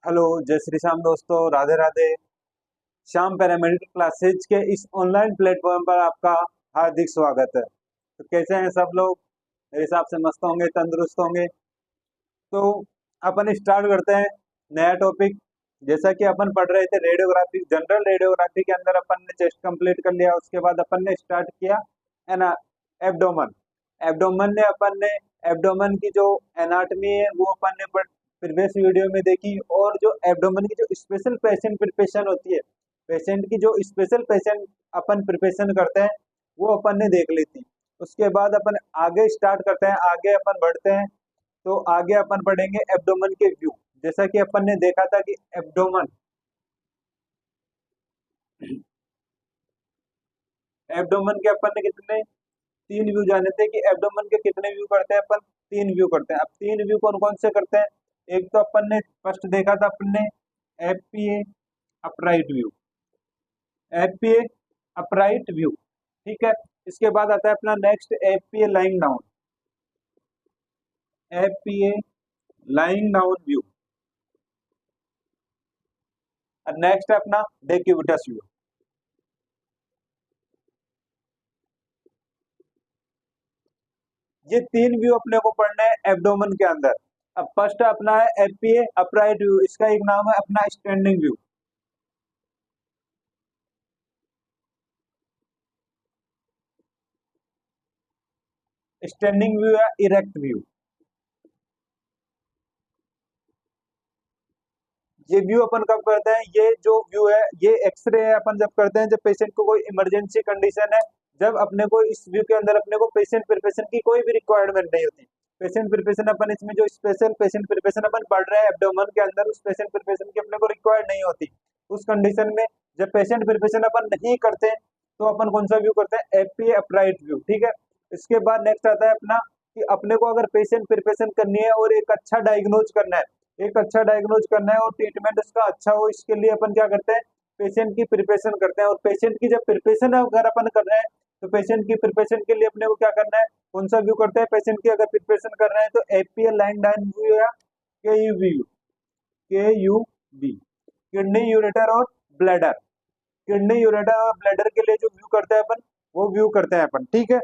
Hello, जय श्री श्याम दोस्तों, Radhe Radhe. Shyam paramedical classes के इस ऑनलाइन प्लेटफॉर्म पर आपका हार्दिक स्वागत है। तो कैसे हैं सब लोग? मेरे हिसाब से मस्त होंगे, तंदुरुस्त होंगे। तो अपन स्टार्ट करते हैं नया टॉपिक। जैसा कि अपन पढ़ रहे थे रेडियोग्राफी, जनरल रेडियोग्राफी के अंदर अपन ने चेस्ट कंप्लीट कर लिया। उसके बाद अपन ने स्टार्ट किया एना एब्डोमन। एब्डोमन ने अपन ने एब्डोमन की जो एनाटमी है वो अपन ने प्रीवियस वीडियो में देखी। और जो एब्डोमन की जो स्पेशल पेशेंट प्रिपरेशन होती है, पेशेंट की जो स्पेशल पेशेंट अपन प्रिपरेशन करते हैं वो अपन ने देख ली थी। उसके बाद अपन आगे स्टार्ट करते हैं, आगे अपन बढ़ते हैं। तो आगे अपन पढ़ेंगे एब्डोमन के व्यू। जैसा कि अपन ने देखा था कि एब्डोमन एब्डोमन के अपन ने कितने तीन व्यू जाने थे कि एब्डोमन के कितने व्यू करते हैं अपन? तीन व्यू करते हैं। अब तीन व्यू कौन कौन से करते हैं? एक तो अपन ने फर्स्ट देखा था अपन ने FPA upright view, FPA upright view, ठीक है। इसके बाद आता है अपना next FPA lying down, FPA lying down view. और नेक्स्ट है अपना डेक्यूबिटस व्यू। ये तीन व्यू अपने को पढ़ना है एब्डोमन के अंदर। अब फर्स्ट अपना है एफपीए अपराइट व्यू, इसका एक नाम है अपना स्टैंडिंग व्यू। स्टैंडिंग व्यू या इरेक्ट व्यू। ये व्यू अपन कब करते हैं? ये जो व्यू है ये एक्सरे है अपन जब करते हैं, जब पेशेंट को कोई इमरजेंसी कंडीशन है, जब अपने को इस व्यू के अंदर अपने को पेशेंट प्रिपरेशन की कोई भी रिक्वायरमेंट नहीं होती। पेशेंट प्रिपरेशन अपन इसमें जो स्पेशल पेशेंट प्रिपरेशन अपन पढ़ रहे हैं एब्डोमेन के अंदर, उस पेशेंट प्रिपरेशन की अपने को रिक्वायर्ड नहीं होती। उस कंडीशन में जब पेशेंट प्रिपरेशन अपन नहीं करते हैं तो अपन कौन सा व्यू करते हैं? एपी अपराइट व्यू, ठीक है। इसके बाद नेक्स्ट आता है अपना कि अपने को अगर पेशेंट प्रिपरेशन करनी है और एक अच्छा डायग्नोज करना है, एक अच्छा डायग्नोज करना है और ट्रीटमेंट उसका अच्छा हो, इसके लिए अपन क्या करते हैं? पेशेंट की प्रिपरेशन करते हैं। और पेशेंट की जब प्रिपरेशन अगर अपन कर रहे हैं तो पेशेंट की प्रिपरेशन के लिए अपने को क्या करना है? कौन सा व्यू करते हैं? पेशेंट की अगर प्रिपरेशन कर रहे हैं तो एपीएल लाइन डाउन व्यू या के यू व्यू, के यू बी, किडनी यूरेटर और ब्लैडर। किडनी यूरेटर और ब्लैडर के लिए जो व्यू करते हैं अपन, वो व्यू करते हैं अपन, ठीक है।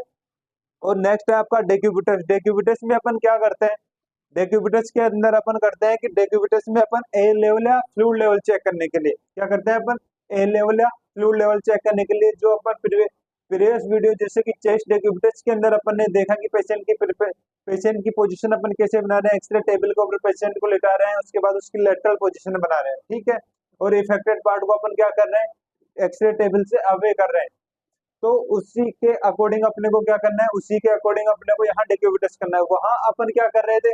और नेक्स्ट है आपका डेक्यूबिटस। डेक्यूबिटस में अपन क्या करते हैं? डेक्यूबिटस के अंदर अपन करते हैं कि डेक्यूबिटस में अपन ए लेवल या फ्लूइड लेवल चेक करने के लिए क्या करते हैं? अपन ए लेवल या फ्लूइड लेवल चेक करने के लिए जो अपन प्रीवियस वीडियो जैसे कि चेस्ट डेक्यूबिटस के अंदर अपन ने देखा कि पेशेंट की पोजीशन अपन कैसे बना रहे हैं। एक्सरे टेबल के ऊपर पेशेंट को लेटा रहे हैं, उसके बाद उसकी लेटरल पोजीशन बना रहे हैं, ठीक है। और इफेक्टेड पार्ट को अपन क्या कर रहे हैं? एक्सरे टेबल से अवे कर रहे हैं। तो उसी के अकॉर्डिंग अपने को क्या करना है? उसी के अकॉर्डिंग अपने को यहाँ डेक्यूबिटस करना है। वहां अपन क्या कर रहे थे?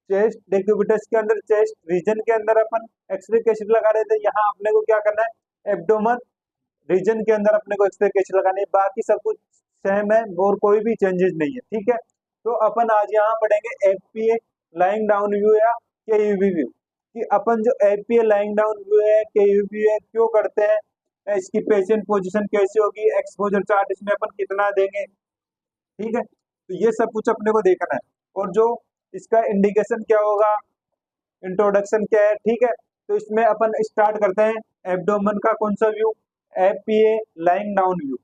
चेस्ट डेक्यूबिटस के अंदर चेस्ट रीजन के अंदर अपन एक्सरे कैसेट लगा रहे थे। यहाँ अपने को क्या करना है? एब्डोमन रीजन के अंदर अपने को एक्सरे कैसेट लगानी है। बाकी सब कुछ सेम है और कोई भी चेंजेस नहीं है, ठीक है। तो अपन आज यहाँ पढ़ेंगे एफपीए लाइंग डाउन व्यू या केयूवी व्यू, कि अपन जो एफपीए लाइंग डाउन व्यू है, केयूवी है, क्यों करते हैं, इसकी पेशेंट पोजीशन कैसी होगी, एक्सपोजर चार्ट इसमें अपन कितना देंगे, ठीक है। तो ये सब कुछ अपने को देखना है। और जो इसका इंडिकेशन क्या होगा, इंट्रोडक्शन क्या है, ठीक है। तो इसमें अपन स्टार्ट करते हैं एब्डोमेन का कौन सा view? FPA lying down view.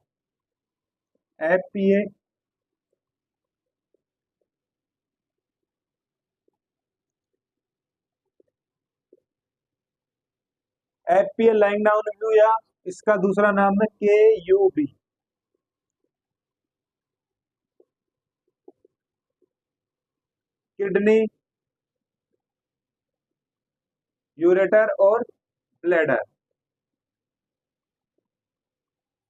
FPA FPA lying down view या इसका दूसरा नाम है के यू बी, किडनी यूरेटर और ब्लैडर।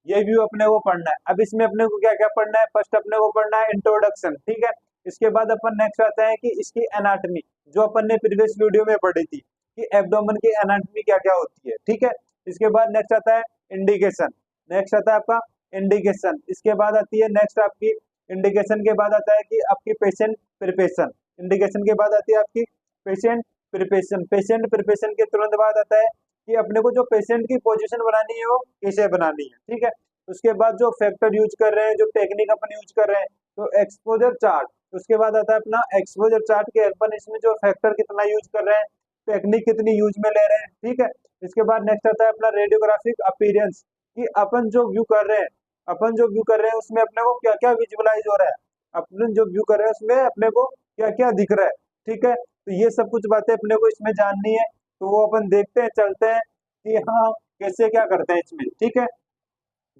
ये व्यू अपने को पढ़ना है। अब इसमें अपने को क्या क्या पढ़ना है? फर्स्ट अपने को पढ़ना है इंट्रोडक्शन, ठीक है। इसके बाद अपन नेक्स्ट आता है कि इसकी एनाटमी, जो अपन ने प्रीवियस वीडियो में पढ़ी थी कि एब्डोमेन की एनाटमी क्या क्या होती है, ठीक है। इसके बाद नेक्स्ट आता है इंडिकेशन, नेक्स्ट आता है आपका इंडिकेशन। इसके बाद आती है नेक्स्ट आपकी इंडिकेशन के बाद आता है कि आपकी पेशेंट प्रिपरेशन। इंडिकेशन के बाद आती है आपकी पेशेंट प्रिपरेशन। पेशेंट प्रिपरेशन के तुरंत बाद आता है कि अपने को जो पेशेंट की पोजीशन बनानी है वो कैसे बनानी है, ठीक है। उसके बाद जो फैक्टर यूज कर रहे हैं, जो टेक्निक अपन यूज कर रहे हैं, तो एक्सपोजर चार्ट। उसके बाद आता है अपना एक्सपोजर चार्ट के अपन इसमें जो फैक्टर कितना यूज कर रहे हैं, टेक्निक कितनी यूज में ले रहे हैं, ठीक है। इसके बाद नेक्स्ट आता है अपना रेडियोग्राफिक अपीयरेंस, कि अपन जो व्यू कर रहे हैं, उसमें अपने को क्या क्या विजुअलाइज हो रहा है, अपन जो व्यू कर रहे हैं उसमें अपने को क्या क्या दिख रहा है, ठीक है। तो ये सब कुछ बातें अपने को इसमें जाननी है, तो वो अपन देखते हैं, चलते हैं कि हाँ कैसे क्या करते हैं इसमें, ठीक है।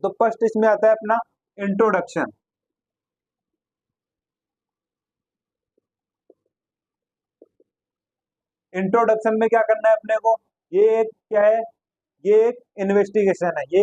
तो फर्स्ट इसमें आता है अपना इंट्रोडक्शन। इंट्रोडक्शन में क्या करना है अपने को, ये एक क्या है, ये एक इन्वेस्टिगेशन है, ये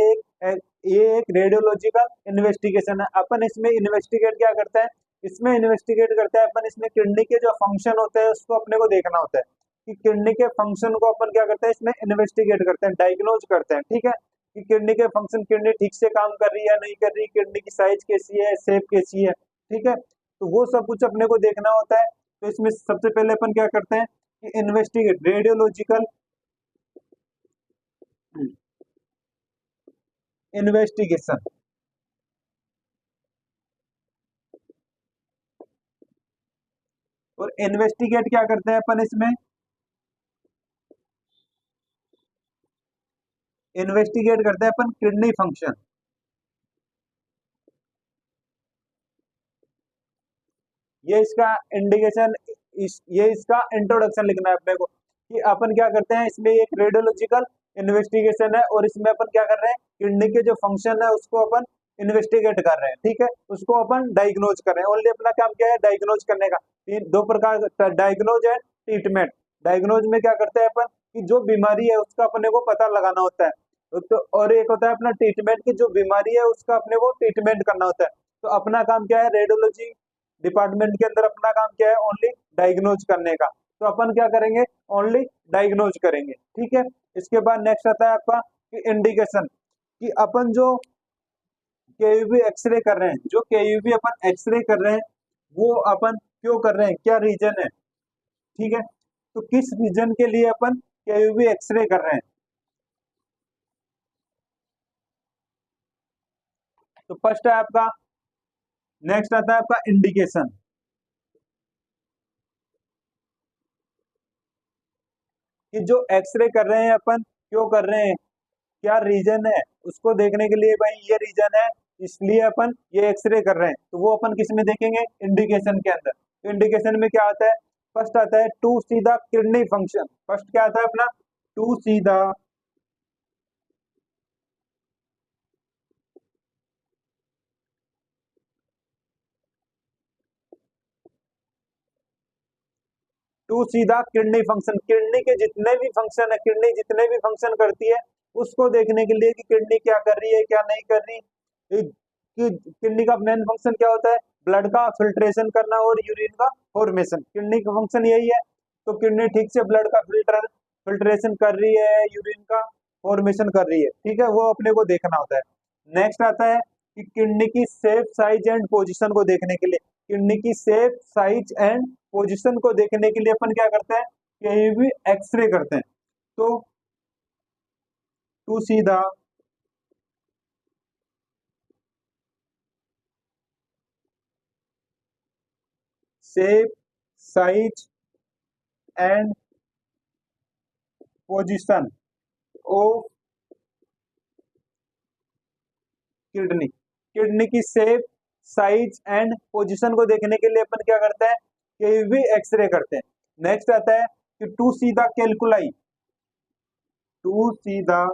एक रेडियोलॉजिकल इन्वेस्टिगेशन है। अपन इसमें इन्वेस्टिगेट क्या करते हैं, इसमें इन्वेस्टिगेट करते हैं अपन, इसमें किडनी के जो फंक्शन होते हैं उसको अपने को देखना होता है, कि किडनी के फंक्शन को अपन क्या करते हैं, इसमें इन्वेस्टिगेट करते हैं, डायग्नोज करते हैं, ठीक है। कि किडनी के फंक्शन, किडनी ठीक से काम कर रही है नहीं कर रही, किडनी की साइज कैसी है, शेप कैसी है, ठीक है। तो वो सब कुछ अपने को देखना होता है। तो इसमें सबसे पहले अपन क्या करते हैं कि इन्वेस्टिगेट रेडियोलॉजिकल इन्वेस्टिगेशन। और इन्वेस्टिगेट क्या करते हैं अपन इसमें, इन्वेस्टिगेट करते हैं अपन किडनी फंक्शन। ये इसका इंडिकेशन, ये इसका इंट्रोडक्शन लिखना है अपने को, कि अपन क्या करते हैं इसमें, एक रेडियोलॉजिकल इन्वेस्टिगेशन है और इसमें अपन क्या कर रहे हैं, किडनी के जो फंक्शन है उसको अपन इन्वेस्टिगेट कर रहे हैं, ठीक है। उसको अपन डायग्नोज कर रहे हैं, ओनली अपना काम क्या है, डायग्नोज करने का। दो प्रकार, डायग्नोज एंड ट्रीटमेंट। डायग्नोज में क्या करते हैं अपन, कि जो बीमारी है उसका अपने को पता लगाना होता है, तो और एक होता है अपना ट्रीटमेंट, की जो बीमारी है उसका अपने को ट्रीटमेंट करना होता है। तो अपना काम क्या है, रेडियोलॉजी डिपार्टमेंट के अंदर अपना काम क्या है, ओनली डायग्नोज करने का। तो अपन क्या करेंगे, ओनली डायग्नोज करेंगे, ठीक है। इसके बाद नेक्स्ट आता है आपका इंडिकेशन, कि अपन जो केयूबी एक्सरे कर रहे हैं, जो केयूबी अपन एक्सरे कर रहे हैं वो अपन क्यों कर रहे हैं, क्या रीजन है, ठीक है। तो किस रीजन के लिए अपन केयूबी एक्सरे कर रहे हैं। तो फर्स्ट है आपका, नेक्स्ट आता है आपका इंडिकेशन, कि जो एक्सरे कर रहे हैं अपन क्यों कर रहे हैं, क्या रीजन है, उसको देखने के लिए भाई ये रीजन है, इसलिए अपन ये एक्सरे कर रहे हैं। तो वो अपन किस में देखेंगे, इंडिकेशन के अंदर। तो इंडिकेशन में क्या आता है, फर्स्ट आता है to see the kidney function. First क्या आता है अपना, to see the, to see the kidney function, kidney के जितने भी फंक्शन है, किडनी जितने भी फंक्शन करती है उसको देखने के लिए, कि किडनी क्या कर रही है क्या नहीं कर रही। कि किडनी का मेन फंक्शन क्या होता है, ब्लड का फिल्ट्रेशन करना और यूरिन का फॉर्मेशन, किडनी का फंक्शन यही है। तो किडनी ठीक से ब्लड का फिल्ट्रेशन कर रही है, यूरिन का फॉर्मेशन कर रही है, ठीक है, वो अपने को देखना होता है। नेक्स्ट आता है कि किडनी की शेप साइज एंड पोजीशन को देखने के लिए, किडनी की शेप साइज एंड पोजीशन को देखने के लिए अपन क्या करते हैं, कहीं भी एक्सरे करते हैं। तो to see the shape size and position of kidney, kidney की शेप साइज एंड पोजीशन को देखने के लिए अपन क्या करते हैं, कहीं भी एक्सरे करते हैं। नेक्स्ट आता है कि to see the calculi, to see the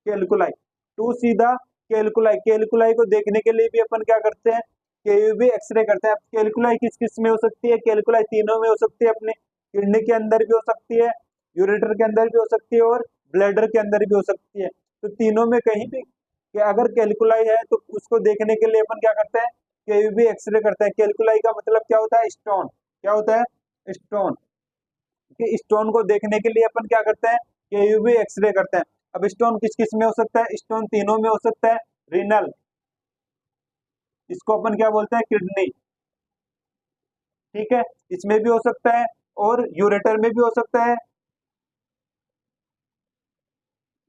calculi, to see the calculi, calculi को देखने के लिए भी अपन क्या करते हैं, केयूबी एक्सरे करते हैं। कैलकुलाई किस किस में हो सकती है, कैलकुलाई तीनों में हो सकती है, अपने किडनी के अंदर भी हो सकती है, यूरेटर के अंदर भी हो सकती है और ब्लैडर के अंदर भी हो सकती है। तो तीनों में कहीं भी कि अगर कैलकुलाई है तो उसको देखने के लिए अपन क्या करते हैं, केयूबी एक्सरे करते हैं। कैलकुलाई का मतलब क्या होता है, स्टोन, क्या होता है, स्टोन। कि स्टोन को देखने के लिए अपन क्या करते हैं, केयूबी एक्सरे करते हैं। अब स्टोन किस किस में हो सकता है, स्टोन तीनों में हो सकता है। रीनल, इसको अपन क्या बोलते हैं, किडनी, ठीक है, इसमें भी हो सकता है और यूरेटर में भी हो सकता है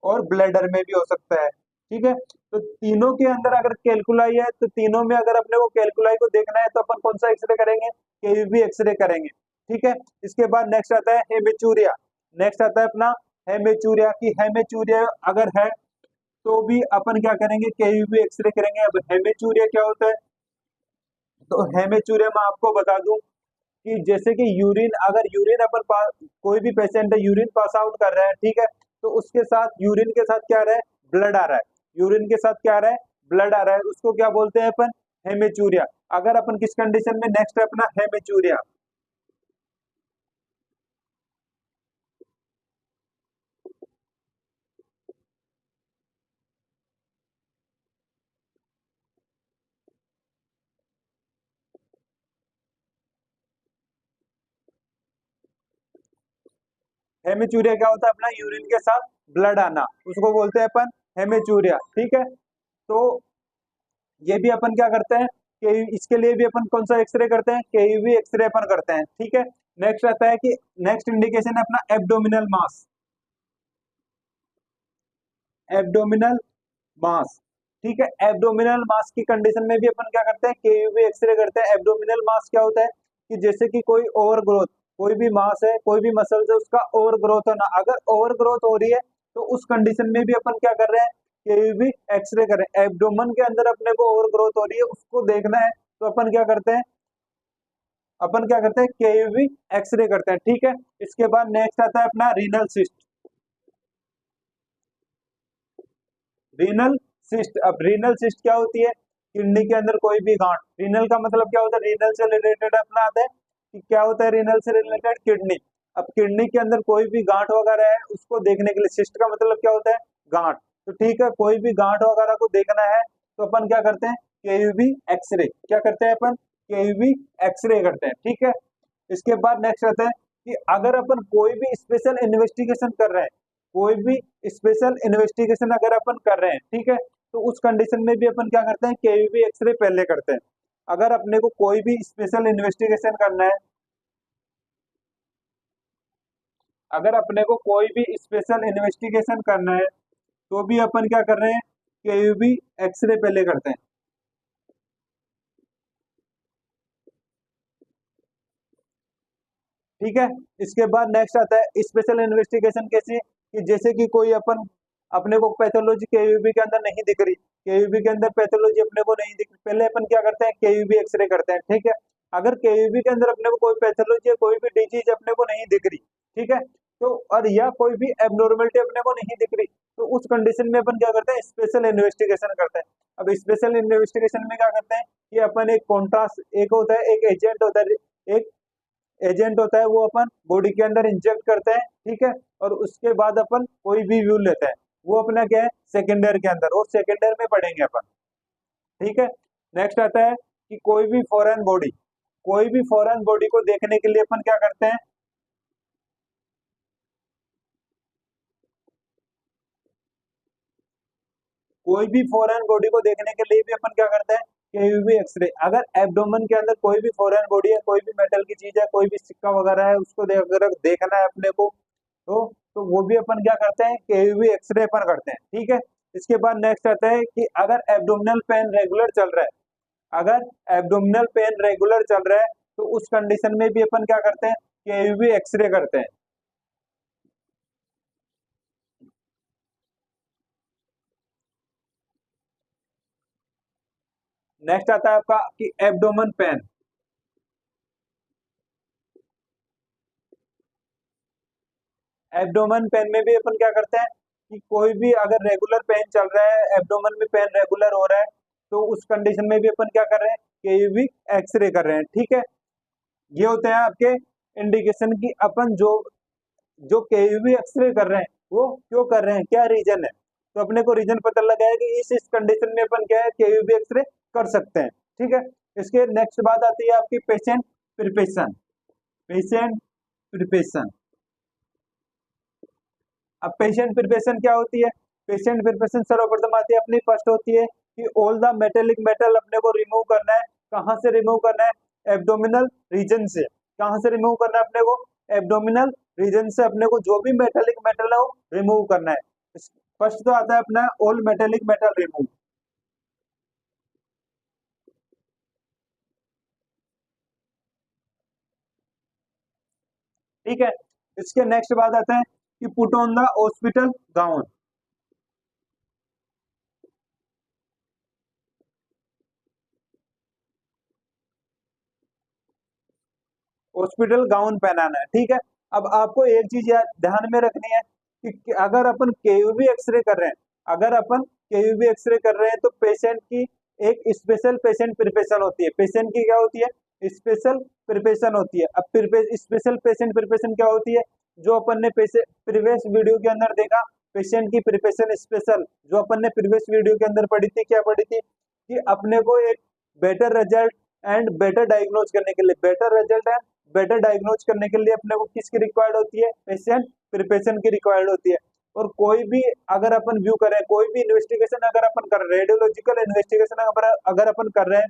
और ब्लैडर में भी हो सकता है, ठीक है। तो तीनों के अंदर अगर कैलकुलाई है तो तीनों में अगर अपने को कैलकुलाई को देखना है तो अपन कौन सा एक्सरे करेंगे, केयूबी एक्सरे करेंगे, ठीक है। इसके बाद नेक्स्ट आता है हेमेचूरिया। नेक्स्ट आता है अपना हेमेचूरिया की हेमेचूरिया अगर है तो भी अपन क्या करेंगे, केयूवी एक्सरे करेंगे। अब हेमेचूरिया क्या होता है, तो हेमेचूरिया मैं आपको बता दूं कि जैसे कि यूरिन, अगर यूरिन अपन कोई भी पेशेंट है यूरिन पास आउट कर रहा है, ठीक है, तो उसके साथ यूरिन के साथ क्या आ रहा है, ब्लड आ रहा है। यूरिन के साथ क्या आ रहा है, ब्लड आ रहा है, उसको क्या बोलते हैं अपन, हेमेचूरिया। अगर अपन किस कंडीशन में, नेक्स्ट है अपना हेमेचूरिया। हेमेचूरिया क्या होता है, अपना यूरिन के साथ ब्लड आना, उसको बोलते हैं अपन हेमेचूरिया, ठीक है। तो ये भी अपन क्या करते हैं कि इसके लिए भी अपन कौन सा एक्सरे करते हैं, केयूवी एक्सरे अपन करते हैं, ठीक है। नेक्स्ट आता है कि नेक्स्ट इंडिकेशन है अपना एब्डोमिनल मास। एब्डोमिनल मास, ठीक है। एब्डोमिनल मास की कंडीशन में भी अपन क्या करते हैं, केयूवी एक्सरे करते हैं। एब्डोमिनल मास क्या होता है कि जैसे कि कोई ओवर ग्रोथ, कोई भी मास है, कोई भी मसल्स है, उसका ओवर ग्रोथ होना, अगर ओवर ग्रोथ हो रही है तो उस कंडीशन में भी अपन क्या कर रहे हैं, केयूवी एक्सरे कर रहे हैं। एब्डोमन के अंदर अपने को ओवर ग्रोथ हो रही है, उसको देखना है, तो अपन क्या करते हैं, अपन क्या करते हैं, केयूवी एक्सरे करते हैं, ठीक है। इसके बाद नेक्स्ट आता है अपना रीनल सिस्ट। रीनल सिस्ट, अब रीनल सिस्ट क्या होती है, किडनी के अंदर कोई भी गांठ। रीनल का मतलब क्या होता है, रीनल से रिलेटेड अपना आता है कि क्या होता है, रीनल से रिलेटेड किडनी। अब किडनी के अंदर कोई भी गांठ वगैरह है उसको देखने के लिए, सिस्ट का मतलब क्या होता है, गांठ। तो ठीक है, कोई भी गांठ वगैरह को देखना है तो अपन क्या करते हैं, केयूवी एक्सरे। क्या करते हैं अपन, केयूवी एक्सरे करते हैं, ठीक है। इसके बाद नेक्स्ट आता है कि अगर अपन कोई भी स्पेशल इन्वेस्टिगेशन कर रहे हैं, कोई भी स्पेशल इन्वेस्टिगेशन अगर अपन कर रहे हैं, ठीक है, तो उस कंडीशन में भी अपन क्या करते हैं, केयूवी एक्सरे पहले करते हैं। अगर अपने को कोई भी स्पेशल इन्वेस्टिगेशन करना है, अगर अपने को कोई भी स्पेशल इन्वेस्टिगेशन करना है तो भी अपन क्या कर रहे हैं, केयूवी एक्सरे पहले करते हैं, ठीक है। इसके बाद नेक्स्ट आता है स्पेशल इन्वेस्टिगेशन कैसी, कि जैसे कि कोई अपन, अपने को पैथोलॉजी केयूबी के अंदर नहीं दिख रही, केयूबी के अंदर पैथोलॉजी अपने को नहीं दिख रही, पहले अपन क्या करते हैं, केयूबी एक्सरे करते हैं, ठीक है। अगर केयूबी के अंदर अपने को कोई पैथोलॉजी या कोई भी डिजीज अपने को नहीं दिख रही, ठीक है, तो और या कोई भी एबनॉर्मलिटी अपने को नहीं दिख रही, तो उस कंडीशन में अपन क्या करते हैं, स्पेशल इन्वेस्टिगेशन करते हैं। अब स्पेशल इन्वेस्टिगेशन में क्या करते हैं कि अपन एक कॉन्ट्रास्ट, एक होता है, एक एजेंट होता है, एक एजेंट होता है, वो अपन बॉडी के अंदर इंजेक्ट करते हैं, ठीक है। और उसके बाद अपन कोई भी व्यू लेते हैं, वो अपना क्या है, सेकेंडर के अंदर, और सेकेंडर में पढ़ेंगे अपन, ठीक है। नेक्स्ट आता है कि कोई भी फॉरेन बॉडी, कोई भी फॉरेन बॉडी को देखने के लिए अपन क्या करते हैं, कोई भी फॉरेन बॉडी को देखने के लिए भी अपन क्या करते हैं, केयूवी एक्सरे। अगर एब्डोमेन के अंदर कोई भी फॉरेन बॉडी है, कोई भी मेटल की चीज है, कोई भी सिक्का वगैरह है, उसको अगर देखना है अपने को, तो वो भी अपन क्या करते हैं, केयूवी एक्सरे अपन करते हैं, ठीक है। इसके बाद नेक्स्ट आता है कि अगर एब्डोमिनल पेन रेगुलर चल रहा है, अगर एब्डोमिनल पेन रेगुलर चल रहा है तो उस कंडीशन में भी अपन क्या करते हैं, केयूवी एक्सरे करते हैं। नेक्स्ट आता है आपका कि एब्डोमन पेन, एब्डोमेन पेन में भी अपन क्या करते हैं कि कोई भी अगर रेगुलर पेन चल रहा है, एब्डोमेन में पेन रेगुलर हो रहा है, तो उस कंडीशन में भी अपन क्या कर रहे हैं, केयूवी एक्सरे कर रहे हैं, ठीक है। ये होते हैं आपके इंडिकेशन की अपन जो जो केयूवी एक्सरे कर रहे हैं वो क्यों कर रहे हैं, क्या रीजन है। तो अपने को रीजन पता लगा है कि इस कंडीशन में अपन क्या है, केयूवी एक्सरे कर सकते हैं, ठीक है। इसके नेक्स्ट बात आती है आपकी पेशेंट प्रिपरेशन। पेशेंट प्रिपरेशन, अब पेशेंट प्रिपरेशन क्या होती है, पेशेंट प्रिपरेशन सर्वप्रथम आती है अपनी, फर्स्ट होती है कि ऑल द मेटेलिक मेटल अपने को रिमूव करना है। कहाँ से रिमूव करना है, एब्डोमिनल रीजन से। कहाँ से रिमूव करना है अपने को, एब्डोमिनल रीजन से अपने को जो भी मेटेलिक मेटल है वो रिमूव करना है। फर्स्ट तो आता है अपना ऑल मेटेलिक मेटल रिमूव। ठीक है। इसके नेक्स्ट बात आता है कि put on the hospital gown. Hospital gown पहनाना है, ठीक है। अब आपको एक चीज याद ध्यान में रखनी है कि अगर अपन केयूबी एक्सरे कर रहे हैं, अगर अपन केयूबी एक्सरे कर रहे हैं तो पेशेंट की एक स्पेशल पेशेंट प्रिपरेशन होती है। पेशेंट की क्या होती है? स्पेशल प्रिपरेशन होती है। अब स्पेशल पेशेंट प्रिपरेशन क्या होती है? जो अपन ने प्रीवियस वीडियो के अंदर देखा, पेशेंट की प्रिपरेशन स्पेशल, जो अपन ने प्रीवियस वीडियो के अंदर पढ़ी थी, क्या पढ़ी थी? कि अपने को एक better result and better diagnose करने के लिए, better result and better diagnose करने के लिए अपने को किसकी रिक्वायर्ड होती है? पेशेंट प्रिपरेशन की रिक्वायर्ड होती है। और कोई भी अगर अपन व्यू करें, कोई भी इन्वेस्टिगेशन अगर अपन कर रहे हैं, रेडियोलॉजिकल इन्वेस्टिगेशन अगर अपन कर रहे हैं,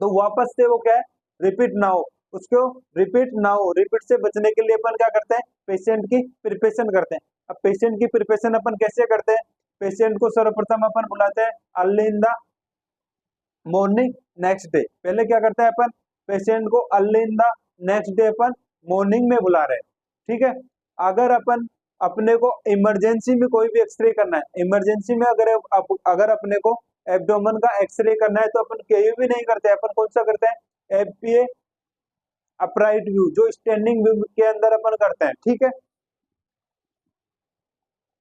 तो वापस से वो क्या है? रिपीट ना हो, उसको रिपीट ना हो, रिपीट से बचने के लिए अपन क्या करते हैं? पेशेंट की प्रिपरेशन करते हैं। अब पेशेंट की प्रिपरेशन अपन कैसे करते हैं? पेशेंट को सर्वप्रथम अपन बुलाते हैं early in the morning next day. पहले क्या करते हैं अपन? पेशेंट को early in the next day upon morning में बुला रहे हैं, ठीक है। अगर अपन अपने को इमरजेंसी में कोई भी एक्सरे करना है, इमरजेंसी में अगर अपने को एब्डोमेन का एक्सरे करना है, तो अपन केयूबी नहीं करते, अपन कौन सा करते हैं? एफपीए अपराइट व्यू, जो स्टैंडिंग व्यू के अंदर अपन करते हैं, ठीक है।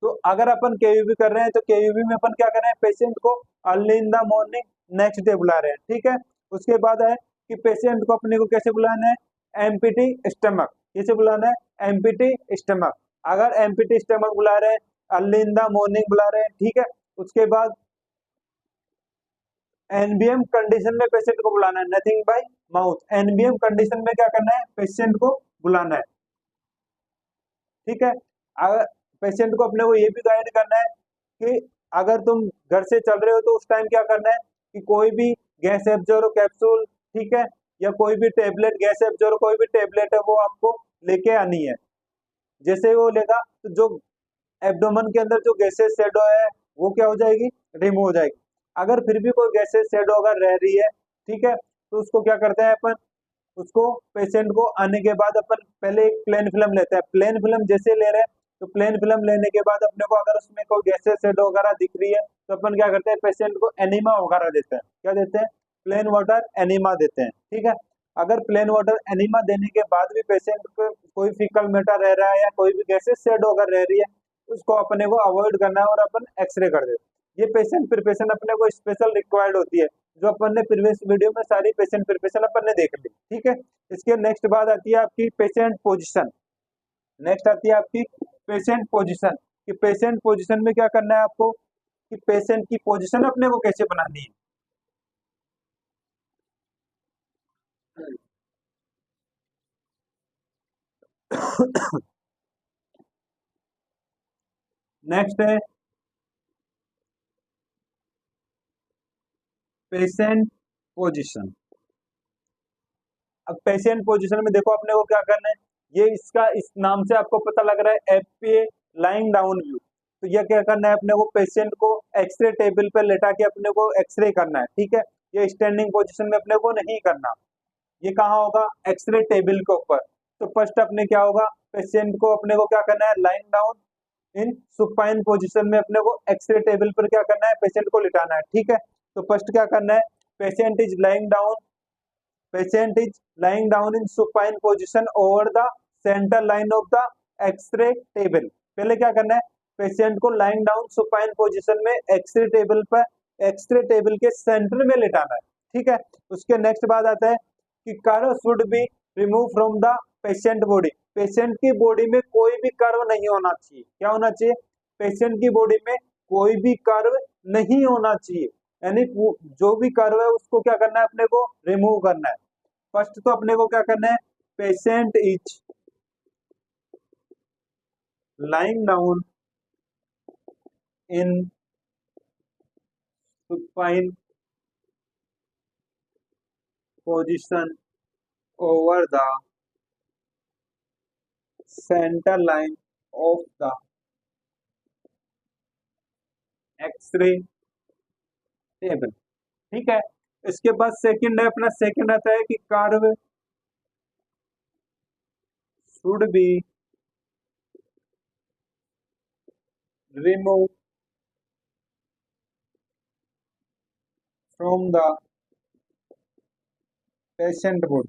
तो अगर अपन केयूबी कर रहे हैं तो केयूबी में अपन क्या कर रहे हैं? पेशेंट को early in the morning next day बुला रहे हैं, ठीक है। उसके बाद है कि पेशेंट को अपने को कैसे बुलाना है? Empty stomach. कैसे बुलाना है? Empty stomach. अगर एमपीटी स्टमक बुला रहे हैं, अर्ली इन द मॉर्निंग बुला रहे हैं, ठीक है। उसके बाद एनबीएम कंडीशन में पेशेंट को बुलाना है, nothing bye mouth. NBM condition में क्या करना है? पेशेंट को बुलाना है, ठीक है। अगर पेशेंट को अपने को ये भी गाइड करना है कि अगर तुम घर से चल रहे हो तो उस टाइम क्या करना है? कि कोई भी गैस एब्जॉर्बर कैप्सूल, ठीक है, या कोई भी टेबलेट, गैस एब्जॉर्बर कोई भी टेबलेट है, वो आपको लेके आनी है। जैसे ही वो लेगा तो जो एब्डोमेन के अंदर जो गैसेस शेडो है, वो क्या हो जाएगी? रिमूव हो जाएगी। अगर फिर भी कोई गैसेस शेडो अगर रह रही है, ठीक है, तो उसको क्या करते हैं अपन? उसको पेशेंट को आने के बाद अपन पहले एक प्लेन फिल्म लेते हैं। प्लेन फिल्म जैसे ले रहे हैं, तो प्लेन फिल्म लेने के बाद अपने को अगर उसमें कोई गैसेस शेडो वगैरह दिख रही है, तो अपन क्या करते हैं? पेशेंट को एनीमा वगैरह देते हैं। क्या देते हैं? प्लेन वाटर एनीमा देते हैं, ठीक है। अगर प्लेन वाटर एनीमा देने के बाद भी पेशेंट को कोई फीकल मैटर रह रहा है या कोई भी गैसेस शेडो अगर रह रही है, उसको अपने को अवॉइड करना है और अपन एक्सरे कर देते हैं। ये पेशेंट प्रिपरेशन अपने को स्पेशल रिक्वायर्ड होती है, जो अपन ने प्रीवियस वीडियो में सारी पेशेंट प्रिपरेशन अपन ने देख ली, ठीक है। इसके नेक्स्ट बात आती है आपकी पेशेंट पोजीशन। नेक्स्ट आती है आपकी पेशेंट पोजीशन। कि पेशेंट पोजीशन में क्या करना है आपको? कि पेशेंट की पोजीशन अपने को कैसे बनानी है। नेक्स्ट है पेशेंट पोजीशन। अब पेशेंट पोजीशन में देखो अपने को क्या करना है? ये इसका इस नाम से आपको पता लग रहा है, एफपीए लाइंग डाउन व्यू। तो ये क्या करना है अपने को? पेशेंट को एक्सरे टेबल पर लेटा के अपने को एक्सरे करना है, ठीक है। ये स्टैंडिंग पोजीशन में अपने को नहीं करना। ये कहाँ होगा? एक्सरे टेबल के ऊपर। तो फर्स्ट अपने क्या होगा? पेशेंट को अपने को क्या करना है? Lying down in supine position में अपने को एक्सरे टेबल पर क्या करना है? पेशेंट को लिटाना है, ठीक है। तो फर्स्ट क्या करना है? Patient is lying down, patient is lying down in supine position over the center line of the x-ray table. पहले क्या करना है? पेशेंट को लाइंग डाउन सुपाइन पोजीशन में एक्सरे टेबल पर, एक्सरे टेबल के सेंटर में लेटाना है, ठीक है। उसके नेक्स्ट बात आता है कि curve should be remove from the patient body. Patient की बॉडी में कोई भी कर्व नहीं होना चाहिए। क्या होना चाहिए? पेशेंट की बॉडी में कोई भी कर्व नहीं होना चाहिए, यानी जो भी कर्व है उसको क्या करना है? अपने को रिमूव करना है। फर्स्ट तो अपने को क्या करना है? Patient is lying down in supine position over the centre line of the x ray table, ठीक है। इसके बाद सेकंड है अपना, सेकंड आता है कि curve should be removed from the patient body.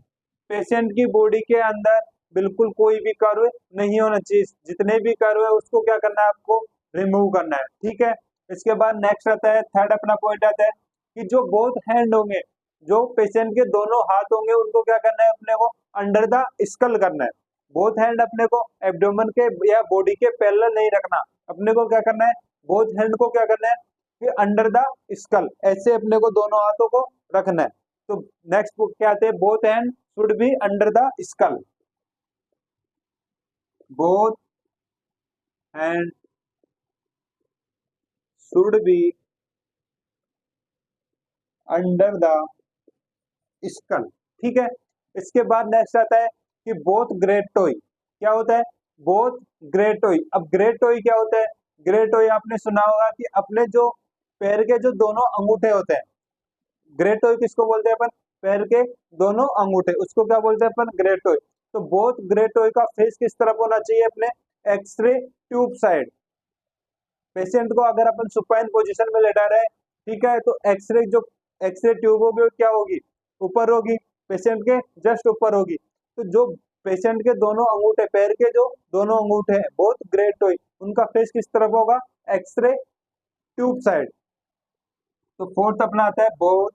Patient की बॉडी के अंदर बिल्कुल कोई भी कर्व नहीं होना चाहिए, जितने भी कर्व है उसको क्या करना है, आपको रिमूव करना है। ठीक है, इसके बाद नेक्स्ट आता है, थर्ड अपना पॉइंट आता है कि जो बोथ हैंड होंगे, जो पेशेंट के दोनों हाथ होंगे, उनको क्या करना है, अपने को अंडर द स्कल करना है। बोथ हैंड अपने को एब्डोमेन के या बॉडी के पैरेलल नहीं रखना, अपने को क्या करना है, बोथ हैंड को क्या करना है कि अंडर द स्कल, ऐसे अपने को दोनों हाथों को रखना है। तो नेक्स्ट क्या आते हैं, both hand should be under the skull, both hand should be under the skull. ठीक है, इसके बाद नेक्स्ट आता है कि बोथ ग्रेट टोई, क्या होता है, बोथ ग्रेट टोई। अब ग्रेट टोई क्या होता है, ग्रेट टोई आपने सुना होगा कि अपने जो पैर के जो दोनों अंगूठे होते हैं, ग्रेट टोई किसको बोलते हैं अपन, पैर के दोनों अंगूठे, उसको क्या बोलते हैं अपन, ग्रेट टोई। तो बोथ ग्रेट टोई का फेस किस तरफ होना चाहिए, अपने एक्सरे ट्यूब साइड। पेशेंट को अगर अपन सुपाइन पोजीशन में लेटा रहे, ठीक है, तो एक्सरे जो एक्सरे ट्यूब होगी वो क्या होगी, ऊपर होगी, पेशेंट के जस्ट ऊपर होगी। तो जो पेशेंट के दोनों अंगूठे, पैर के जो दोनों अंगूठे हैं, बोथ ग्रेट टोई, उनका फेस किस तरफ होगा, एक्सरे ट्यूब साइड। तो फोर्थ अपना आता है both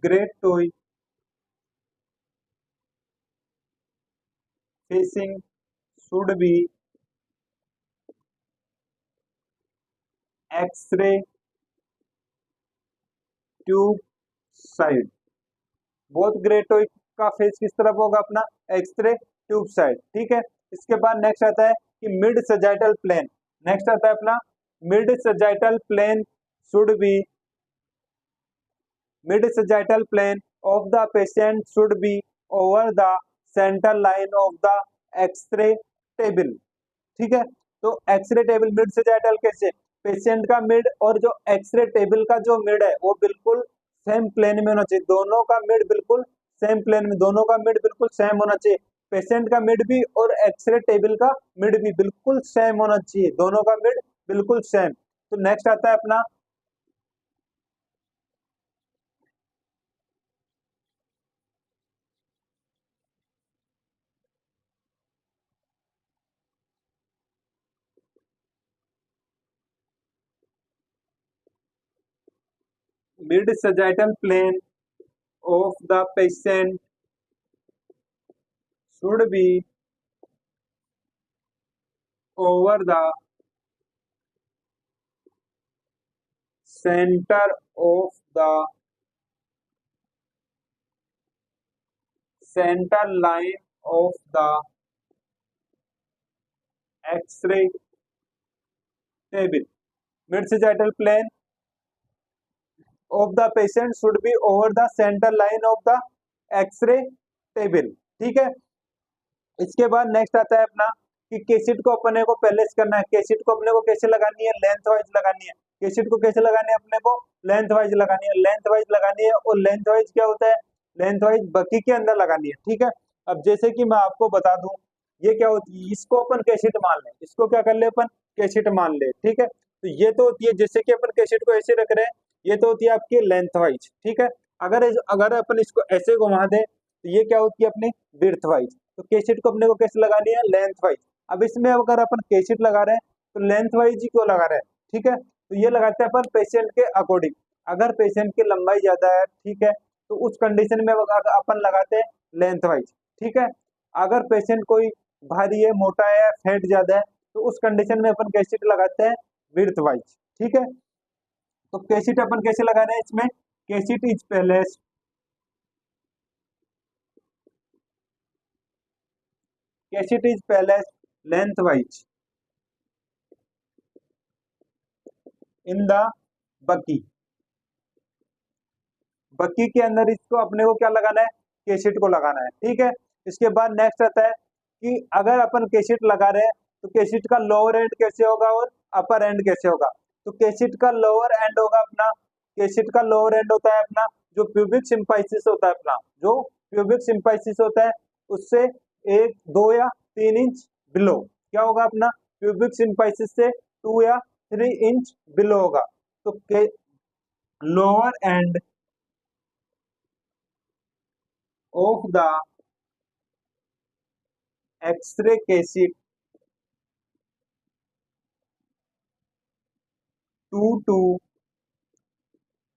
great toe facing should be x-ray tube side. Both great toe का फेस किस तरफ होगा, अपना एक्सरे ट्यूब साइड। ठीक है, इसके बाद नेक्स्ट आता है कि मिड सजाइटल प्लेन। नेक्स्ट आता है अपना mid sagittal plane should be, mid sagittal plane of the patient should be over the centre line of the x ray table. ठीक है, तो एक्सरे टेबल मिड सजाइटल कैसे, पेशेंट का मिड और जो एक्सरे टेबल का जो मिड है वो बिल्कुल सेम प्लेन में होना चाहिए, दोनों का मिड बिल्कुल सेम प्लेन में, दोनों का मिड बिल्कुल सेम होना चाहिए। पेशेंट का मिड भी और एक्सरे टेबल का मिड भी बिल्कुल सेम होना चाहिए, दोनों का मिड बिल्कुल सेम। तो नेक्स्ट आता है अपना mid sagittal plane of the patient should be over the center of the center line of the X-ray table. Mid-sagittal plane of the patient should be over the center line of the X-ray table. ठीक है, इसके बाद next आता है अपना कि cassette को अपने को पहले करना है, केसिट को अपने को कैसे लगानी है, लेंथ वाइज लगानी है। केसिट को कैसे लगानी है, अपने को लेंथ वाइज लगानी है, लेंथ वाइज लगानी है। और लेंथ वाइज क्या होता है, लेंथ वाइज बकी के अंदर लगानी है। ठीक है, अब जैसे कि मैं आपको बता दूं, ये क्या होती है, इसको अपन कैसेट मान लें, इसको क्या कर ले अपन कैसेट मान ले। ठीक है, तो ये तो होती है, जैसे कि अपन कैसेट को ऐसे रख रहे हैं, ये तो होती है आपकी लेंथ वाइज। ठीक है, अगर अगर अपन इसको ऐसे घुमा दे तो ये क्या होती है अपनी विड्थ वाइज। तो कैसेट को अपने को कैसे लगानी है, लेंथ वाइज। अब इसमें अगर अपन कैसेट लगा रहे हैं तो लेंथ वाइज ही क्यों लगा रहे हैं, ठीक है, तो ये लगाते हैं अपन पेशेंट के अकॉर्डिंग। अगर पेशेंट की लंबाई ज्यादा है, ठीक है, तो उस कंडीशन में अपन लगाते हैं लेंथ वाइज। ठीक है, अगर पेशेंट कोई भारी है, मोटा है, फैट ज्यादा है, तो उस कंडीशन में अपन कैसेट लगाते हैं विड्थ वाइज। ठीक है, तो कैसेट अपन कैसे लगा रहे हैं, इसमें cassette is placed cassette is placed length wise in the बकी। बकी के अंदर इसको अपने को क्या लगाना है, कैसेट को लगाना है। ठीक है, इसके बाद नेक्स्ट आता है कि अगर अपन कैसेट लगा रहे हैं तो कैसेट का लोअर एंड कैसे होगा और अपर एंड कैसे होगा। तो कैसेट का लोअर एंड होगा अपना, कैसेट का लोअर एंड होता है अपना जो प्यूबिक सिम्पाइसिस होता है अपना, जो प्यूबिक सिंपाइसिस होता है उससे 1, 2 या 3 इंच बिलो क्या होगा अपना, प्यूबिक सिंपाइसिस से 2 या 3 इंच बिलो होगा। तो के lower end of the x ray cassette 2 to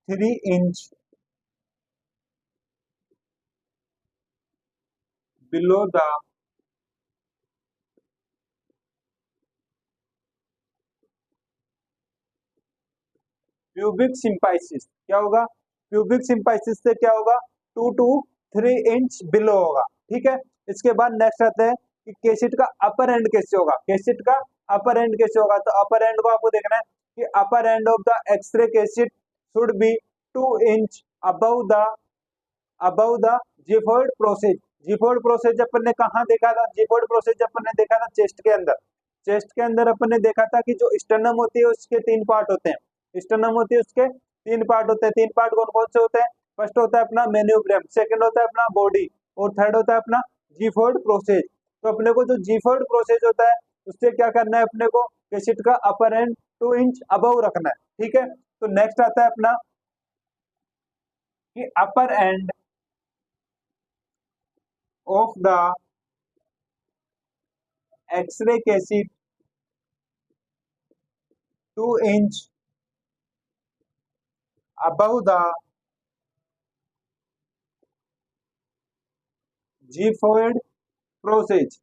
3 inch below the pubic symphysis क्या होगा, प्यूबिक सिंपाइसिस से क्या होगा 2 to 3 इंच बिलो होगा। ठीक है, इसके बाद नेक्स्ट आता है कि केसिट का अपर एंड कैसे होगा, केसिट का अपर एंड कैसे होगा। तो अपर एंड को आपको देखना है कि upper end of the x ray cassette should be 2 inch above the xiphoid process. Xiphoid process अपन ने कहाँ देखा था, जिफोइड प्रोसेज अपन ने देखा था चेस्ट के अंदर। चेस्ट के अंदर अपन ने देखा था कि जो स्टर्नम होती है उसके 3 पार्ट होते हैं, स्टर्नम होती है उसके 3 पार्ट होते हैं। 3 पार्ट कौन कौन से होते हैं, फर्स्ट होता है अपना मेन्यूब्रियम, सेकंड होता है अपना बॉडी और थर्ड होता है अपना जीफोइड प्रोसेज। तो अपने को जो जीफोइड प्रोसेज होता है उससे क्या करना है, अपने को केसिट का अपर एंड 2 इंच अबव रखना है। ठीक है, तो नेक्स्ट आता है अपना कि upper end of the x ray cassette 2 inch above the xiphoid process.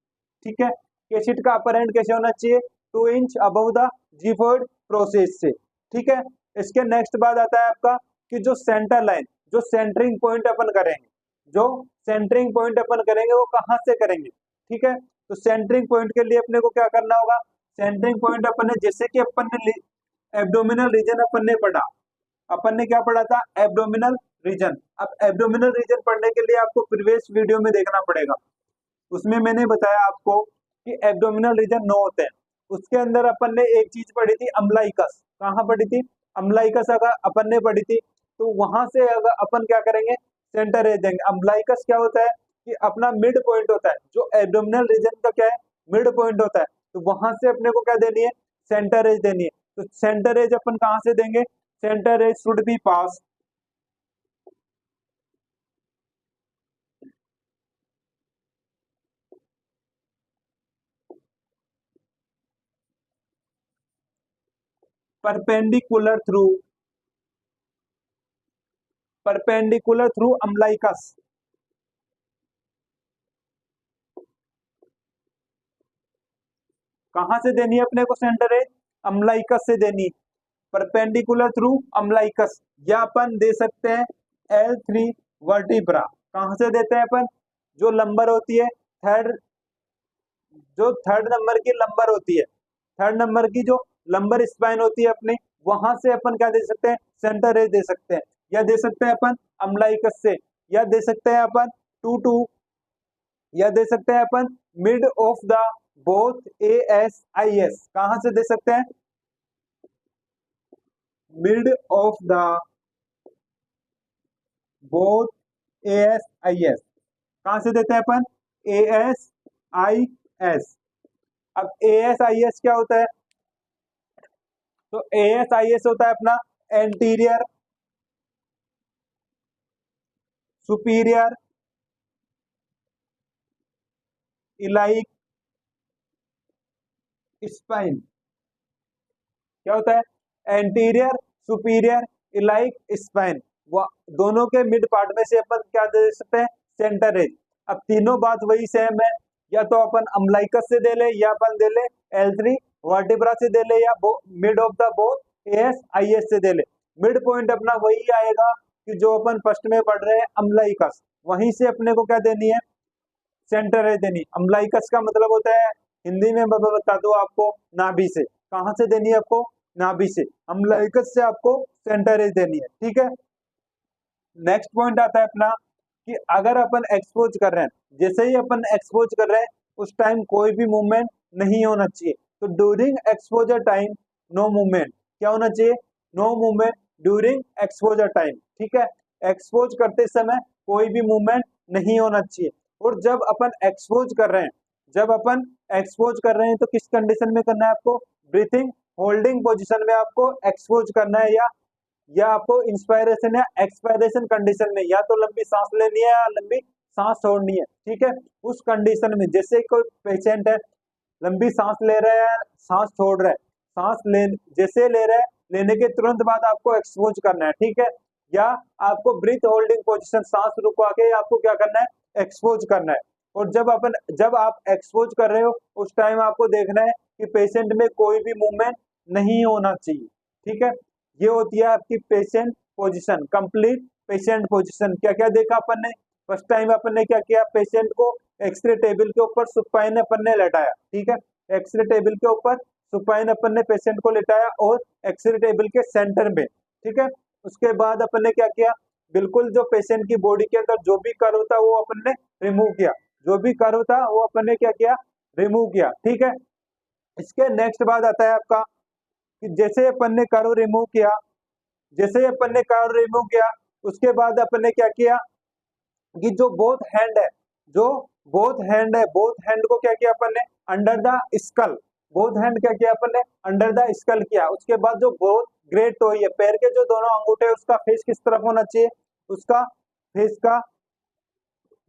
ठीक है, केसिट का अपर एंड कैसे होना चाहिए, 2 इंच अबव द जीफोइड प्रोसेज से। ठीक है, इसके नेक्स्ट बाद आता है आपका कि जो सेंटर लाइन, जो सेंटरिंग पॉइंट अपन करेंगे, जो सेंटरिंग पॉइंट अपन करेंगे वो कहाँ से करेंगे। ठीक है, तो सेंटरिंग पॉइंट के लिए अपने को क्या करना होगा, सेंटरिंग पॉइंट अपन ने जैसे कि अपन ने एब्डोमिनल रीजन अपन ने पढ़ा, अपन ने क्या पढ़ा था, एब्डोमिनल रीजन। अब एब्डोमिनल रीजन पढ़ने के लिए आपको प्रीवियस वीडियो में देखना पड़ेगा, उसमें मैंने बताया आपको कि एब्डोमिनल रीजन 9 होते हैं। उसके अंदर अपन ने एक चीज पढ़ी थी अम्लाइकस, कहाँ पढ़ी थी, अम्लाइकस अगर अपन ने पढ़ी थी तो वहां से अगर अपन क्या करेंगे, सेंटर एज देंगे। अम्लाइकस क्या होता है कि अपना मिड पॉइंट होता है, जो एब्डोमिनल रीजन का क्या है मिड पॉइंट होता है, तो वहां से अपने को क्या देनी है, सेंटर एज देनी है। तो सेंटर एज अपन कहाँ से देंगे, centre edge should be pass perpendicular through umbilicus. कहां से देनी है अपने को सेंटर एज, अम्लाइकस से देनी, परपेंडिकुलर थ्रू अम्लाइकस। या अपन दे सकते हैं L3 वर्टिब्रा। कहां से देते हैं अपन, जो लंबर होती है थर्ड, जो थर्ड नंबर की लंबर होती है, थर्ड नंबर की जो लंबर स्पाइन होती है अपनी, वहां से अपन क्या दे सकते हैं, सेंटर एज दे सकते हैं। या दे सकते हैं अपन अम्लाइकस से, या दे सकते हैं अपन 2 या दे सकते हैं अपन mid of the both ASIS। कहां से दे सकते हैं, mid of the both ASIS। कहां से देते हैं अपन, ASIS। अब ASIS क्या होता है, तो ASIS होता है अपना एंटीरियर सुपीरियर इलाइक स्पाइन। क्या होता है, एंटीरियर सुपीरियर इलाइक स्पाइन। दोनों के मिड पार्ट में से अपन क्या दे सकते हैं, सेंटर एज। अब तीनों बात वही सेम है, या तो अपन अम्लाइकस से दे ले, या अपन दे ले L3 वर्टिब्रा से दे ले, या mid of the both ASIS से दे ले। मिड पॉइंट अपना वही आएगा कि जो अपन फर्स्ट में पढ़ रहे हैं अम्लाइकस, वहीं से अपने को क्या देनी है, सेंटर एज देनी। अम्लाइकस का मतलब होता है हिंदी में मैं बता दूं आपको, नाभि से। कहां से देनी है आपको, नाभि से। अम्लाइकस से आपको सेंटर एज देनी है। ठीक है, नेक्स्ट पॉइंट आता है अपना कि अगर अपन एक्सपोज कर रहे हैं, जैसे ही अपन एक्सपोज कर रहे हैं उस टाइम कोई भी मूवमेंट नहीं होना चाहिए। तो during exposure time no movement, क्या होना चाहिए, no movement during exposure time. ठीक है, एक्सपोज करते समय कोई भी मूवमेंट नहीं होना चाहिए। और जब अपन एक्सपोज कर रहे हैं, जब अपन एक्सपोज कर रहे हैं तो किस कंडीशन में करना है आपको? ब्रीथिंग होल्डिंग पोजीशन में आपको एक्सपोज करना है, या आपको इंस्पायरेशन या एक्सपायरेशन कंडीशन में, या तो लंबी सांस लेनी है या लंबी सांस छोड़नी है। ठीक है, उस कंडीशन में जैसे कोई पेशेंट है लंबी सांस ले रहा है, सांस छोड़ रहा है, सांस ले जैसे ले रहा है, लेने के तुरंत बाद आपको एक्सपोज करना है। ठीक है, या आपको ब्रीथ होल्डिंग पोजीशन सांस रुकवा के आपको क्या करना है? एक्सपोज करना है। और जब आप एक्सपोज कर रहे हो उस टाइम आपको देखना है कि पेशेंट में कोई भी मूवमेंट नहीं होना चाहिए। ठीक है, ये होती है आपकी patient position, complete patient position. क्या क्या देखा अपन ने? फर्स्ट टाइम अपन ने क्या किया? पेशेंट को एक्सरे टेबल के ऊपर सुपाइन अपन ने लेटाया। ठीक है, एक्सरे टेबल के ऊपर सुपाइन अपन ने पेशेंट को लेटाया और एक्सरे टेबल के सेंटर में। ठीक है, उसके बाद अपन ने क्या किया? बिल्कुल जो पेशेंट की बॉडी के अंदर जो भी कर्व था वो अपन ने रिमूव किया, जो भी कर्व था वो अपन ने क्या किया? रिमूव किया। ठीक है, इसके नेक्स्ट बाद आता है आपका कि जैसे अपन ने कर्व रिमूव किया, जैसे अपन ने कर्व रिमूव किया उसके बाद अपन ने क्या किया कि जो बोथ हैंड है, जो बोथ हैंड है, बोथ हैंड को क्या किया अपन ने? Under the skull, both hand क्या किया अपन ने? अंडर द स्कल किया। उसके बाद जो बोथ ग्रेट टो है, पैर के जो दोनों अंगूठे उसका फेस किस तरफ होना चाहिए? उसका फेस का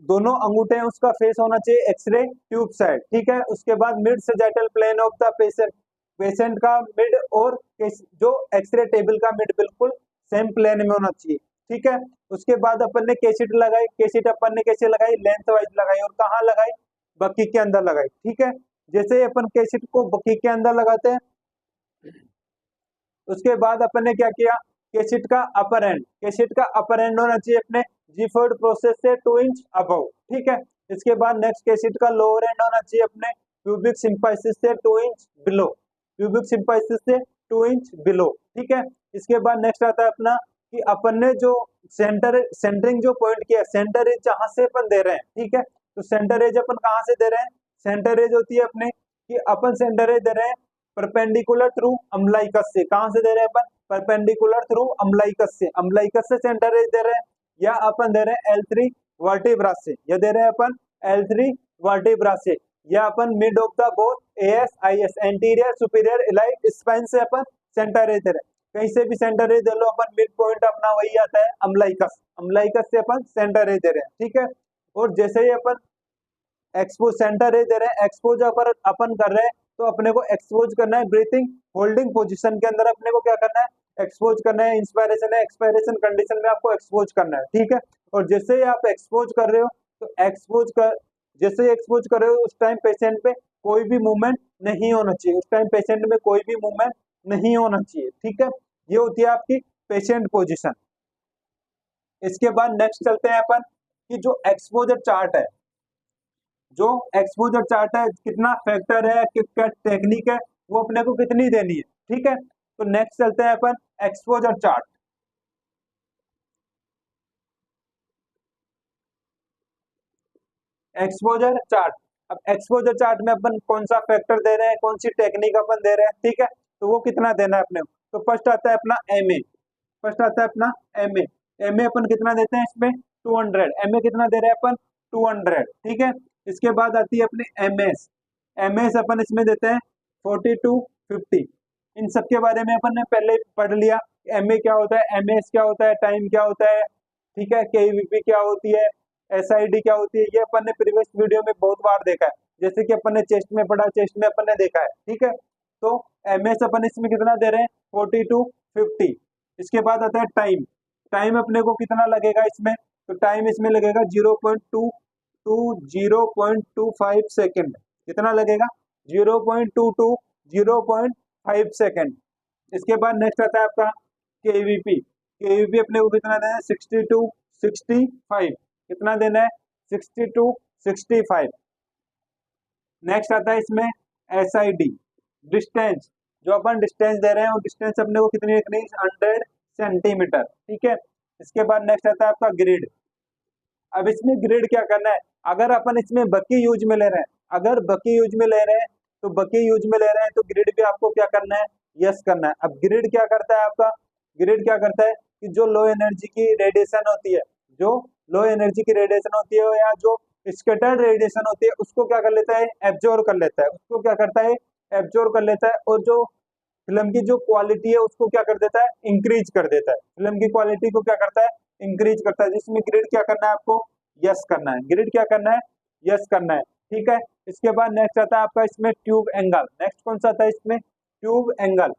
दोनों अंगूठे हैं उसका फेस होना चाहिए एक्सरे ट्यूब साइड। ठीक है, उसके बाद mid sagittal plane of the patient, patient का मिड और जो एक्सरे टेबल का मिड बिल्कुल सेम प्लेन में होना चाहिए। ठीक है, उसके बाद अपन ने केसिट लगाई, केसिट अपन ने कैसे लगाई? लेंथ वाइज लगाई। और कहाँ लगाई? बक्की के अंदर लगाई। ठीक है, जैसे अपन केसिट को बक्की के अंदर लगाते हैं उसके बाद अपन ने क्या किया? केसिट का अपर एंड, केसिट का अपर एंड होना चाहिए अपने जीफोर्ड प्रोसेस से 2 इंच अबव। ठीक है, इसके बाद नेक्स्ट केसिट का लोअर एंड होना चाहिए अपने प्यूबिक सिंपाइसिस से 2 इंच बिलो, प्यूबिक सिंपाइसिस से 2 इंच बिलो। ठीक है, इसके बाद नेक्स्ट आता है अपना कि अपन ने जो सेंटरिंग जो पॉइंट किया, सेंटर एज जहां से अपन दे रहे हैं। ठीक है, तो सेंटर एज अपन कहां से दे रहे हैं? सेंटर एज होती है अपने कि अपन सेंटर एज दे रहे हैं परपेंडिकुलर थ्रू अम्लाइकस से। कहां से दे रहे हैं अपन? परपेंडिकुलर थ्रू अम्लाइकस से, अम्लाइकस से सेंटर एज दे रहे हैं, या अपन दे रहे हैं L3 वर्टिब्रा से, या दे रहे हैं अपन L3 वर्टिब्रा से, या अपन mid of the both ASIS anterior superior iliac spine से अपन सेंटर एज दे रहे हैं। कहीं से भी सेंटर एज दे लो, अपन मिड पॉइंट अपना वही आता है अम्लाइकस, अम्लाइकस से अपन सेंटर एज दे रहे हैं। ठीक है, और जैसे ही अपन एक्सपोज सेंटर एज दे रहे हैं, एक्सपोज अपन कर रहे हैं तो अपने को एक्सपोज करना है ब्रीथिंग होल्डिंग पोजीशन के अंदर, अपने को क्या करना है? एक्सपोज करना है। इंस्पायरेशन है एक्सपायरेशन कंडीशन में आपको एक्सपोज करना है। ठीक है, और जैसे ही आप एक्सपोज कर रहे हो तो जैसे ही एक्सपोज कर रहे हो उस टाइम पेशेंट पे कोई भी मूवमेंट नहीं होना चाहिए, उस टाइम पेशेंट में कोई भी मूवमेंट नहीं होना चाहिए। ठीक है, ये होती है आपकी पेशेंट पोजिशन। इसके बाद नेक्स्ट चलते हैं अपन कि जो एक्सपोजर चार्ट है, जो एक्सपोजर चार्ट है कितना फैक्टर है, क्या टेक्निक है, वो अपने को कितनी देनी है। ठीक है, तो नेक्स्ट चलते हैं अपन एक्सपोजर चार्ट। एक्सपोजर चार्ट, अब एक्सपोजर चार्ट में अपन कौन सा फैक्टर दे रहे हैं, कौन सी टेक्निक अपन दे रहे हैं। ठीक है, तो वो कितना देना है अपने को? तो फर्स्ट आता है अपना एमए, फर्स्ट आता है अपना एमए। एमए अपन कितना देते हैं इसमें? 200। एमए कितना दे रहे हैं अपन? 200। ठीक है, इसके बाद आती है अपनी एमएस, एमएस अपन इसमें देते हैं 40 to 50। इन सब के बारे में अपन ने पहले पढ़ लिया, एमए क्या होता है, एमएस क्या होता है, टाइम क्या होता है। ठीक है, केवीपी क्या होती है, एसआईडी क्या होती है, ये अपन ने प्रीवियस वीडियो में बहुत बार देखा है। जैसे कि अपन ने चेस्ट में पढ़ा, चेस्ट में अपन ने देखा है। ठीक है, तो एमएस अपन इसमें कितना दे रहे हैं? 40 to 50। इसके बाद आता है टाइम, टाइम अपने को कितना लगेगा इसमें? तो टाइम इसमें लगेगा 0.2 टू 0.25 सेकेंड। कितना लगेगा? 0.2 टू 0.5 सेकेंड। इसके बाद नेक्स्ट आता है आपका केवीपी, केवीपी अपने को कितना देना है? 60 to 65। कितना देना है? 60 to 65। नेक्स्ट आता है इसमें एसआईडी, डिस्टेंस, जो अपन डिस्टेंस दे रहे हैं वो डिस्टेंस अपने को कितनी रखनी है? 100 सेंटीमीटर। ठीक है, इसके बाद नेक्स्ट आता है आपका ग्रिड। अब इसमें ग्रिड क्या करना है? अगर अपन इसमें बकी यूज में ले रहे हैं, अगर बकी यूज में ले रहे हैं तो बकी यूज में ले रहे हैं तो ग्रिड भी आपको क्या करना है? यस करना है। अब ग्रिड क्या करता है आपका? ग्रिड क्या करता है कि जो लो एनर्जी की रेडिएशन होती है, जो लो एनर्जी की रेडिएशन होती है या जो स्कैटर्ड रेडिएशन होती है उसको क्या कर लेता है, एब्जॉर्ब कर लेता है, उसको क्या करता है, एब्जॉर्ब कर लेता है, और जो फिल्म की जो क्वालिटी है उसको क्या कर देता है, इंक्रीज कर देता है। फिल्म की क्वालिटी को क्या करता है, इंक्रीज करता है। जिसमें ग्रिड क्या करना है आपको, यस करना है, ग्रिड क्या करना है, यस करना है। ठीक है, इसके बाद नेक्स्ट आता है आपका इसमें ट्यूब एंगल। नेक्स्ट कौन सा आता है इसमें, ट्यूब एंगल।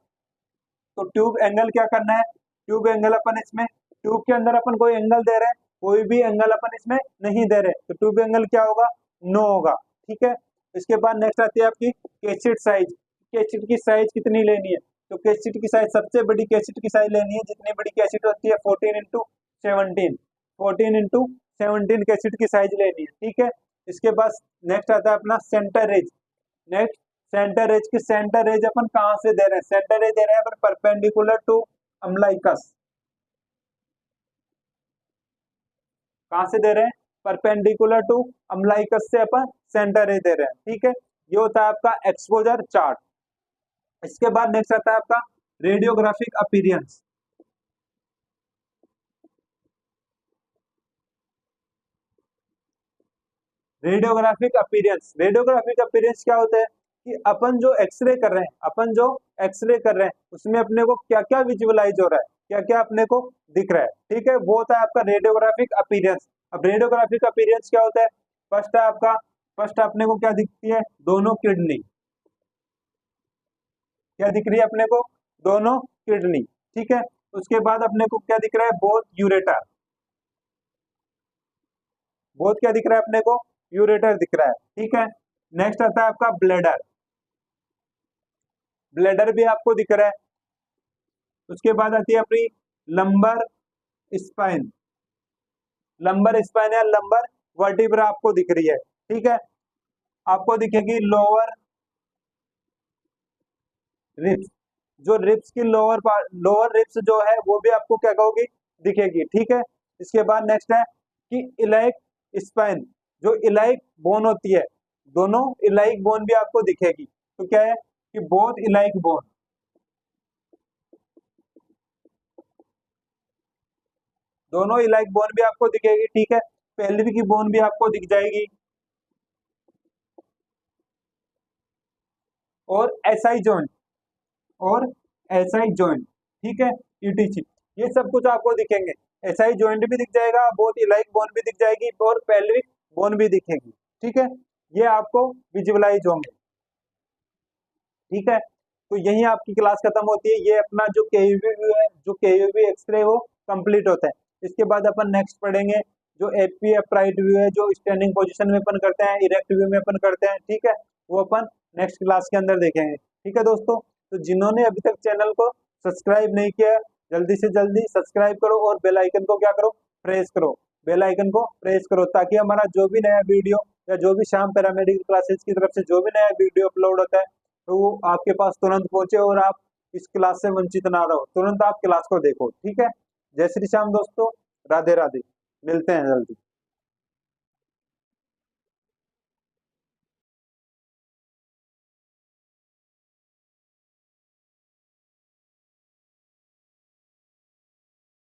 तो ट्यूब एंगल क्या करना है, ट्यूब एंगल अपन इसमें ट्यूब के अंदर अपन कोई एंगल दे रहे हैं, कोई भी एंगल अपन इसमें नहीं दे रहे, तो ट्यूब एंगल क्या होगा, नो होगा। ठीक है, इसके बाद नेक्स्ट आती है आपकी कैसेट साइज। कैसेट की साइज कितनी लेनी है, तो कैसेट की साइज सबसे बड़ी कैसेट की साइज लेनी है, जितनी बड़ी कैसेट होती है 14x17, 14x17 कैसेट की साइज लेनी है। ठीक है, इसके बाद नेक्स्ट आता है अपना centre edge. Next centre edge की सेंटर एज अपन कहां से दे रहे हैं, सेंटर एज दे रहे हैं अपन परपेंडिकुलर टू अम्लाइकस। कहां से दे रहे हैं, परपेंडिकुलर टू अम्लाइकस से अपन सेंटर एज दे रहे हैं। ठीक है, ये होता है आपका एक्सपोजर चार्ट। इसके बाद नेक्स्ट आता है आपका radiographic appearance. Radiographic appearance, radiographic appearance क्या होता है कि अपन जो एक्सरे कर रहे हैं, अपन जो एक्सरे कर रहे हैं उसमें अपने को क्या क्या विजुअलाइज हो रहा है, क्या क्या अपने को दिख रहा है। ठीक है, वो होता है आपका रेडियोग्राफिक अपीयरेंस। अब रेडियोग्राफिक अपीयरेंस क्या होता है, फर्स्ट है आपका, फर्स्ट अपने को क्या दिखती है, दोनों किडनी। क्या दिख रही है अपने को, दोनों किडनी। ठीक है, उसके बाद अपने को क्या दिख रहा है, बोथ यूरेटर। बोथ क्या दिख रहा है अपने को, यूरेटर दिख रहा है। ठीक है, नेक्स्ट आता है आपका ब्लैडर। ब्लैडर भी आपको दिख रहा है। उसके बाद आती है अपनी लंबर स्पाइन। लंबर स्पाइन या लंबर वर्टिब्रा आपको दिख रही है। ठीक है, आपको दिखेगी लोअर रिब्स। जो रिब्स की लोअर पार्ट, लोअर रिब्स जो है वो भी आपको क्या कहोगी, दिखेगी। ठीक है, इसके बाद नेक्स्ट है कि इलाइक स्पाइन, जो इलाइक बोन होती है, दोनों इलाइक बोन भी आपको दिखेगी। तो क्या है कि बोथ इलाइक बोन, दोनों इलाइक बोन भी आपको दिखेगी। ठीक है, पेल्विक की बोन भी आपको दिख जाएगी, और एसआई जॉइंट, और एसआई जॉइंट। ठीक है, ईटीसी, ये सब कुछ आपको दिखेंगे। एसआई जॉइंट भी दिख जाएगा, बोथ इलाइक बोन भी दिख जाएगी, और पेल्विक बोन भी दिखेगी। ठीक है, ये आपको विजुअलाइज होंगे। ठीक है, तो यही आपकी क्लास खत्म होती है। ये अपना जो केयूवी व्यू है, जो केयूवी एक्सरे वो कंप्लीट होता है। इसके बाद अपन नेक्स्ट पढ़ेंगे जो एपी अपराइट व्यू है, जो स्टैंडिंग पोजीशन में अपन करते हैं, इरेक्ट व्यू में अपन करते हैं। ठीक है, वो अपन नेक्स्ट क्लास के अंदर देखेंगे। ठीक है दोस्तों, तो जिन्होंने अभी तक चैनल को सब्सक्राइब नहीं किया, जल्दी से जल्दी सब्सक्राइब करो और बेल आइकन को क्या करो, प्रेस करो। बेल आइकन को प्रेस करो, ताकि हमारा जो भी नया वीडियो या जो भी श्याम पैरामेडिकल क्लासेस की तरफ से जो भी नया वीडियो अपलोड होता है, तो वो आपके पास तुरंत पहुंचे और आप इस क्लास से वंचित ना रहो, तुरंत आप क्लास को देखो। ठीक है, जय श्री श्याम दोस्तों, राधे राधे, मिलते हैं जल्दी।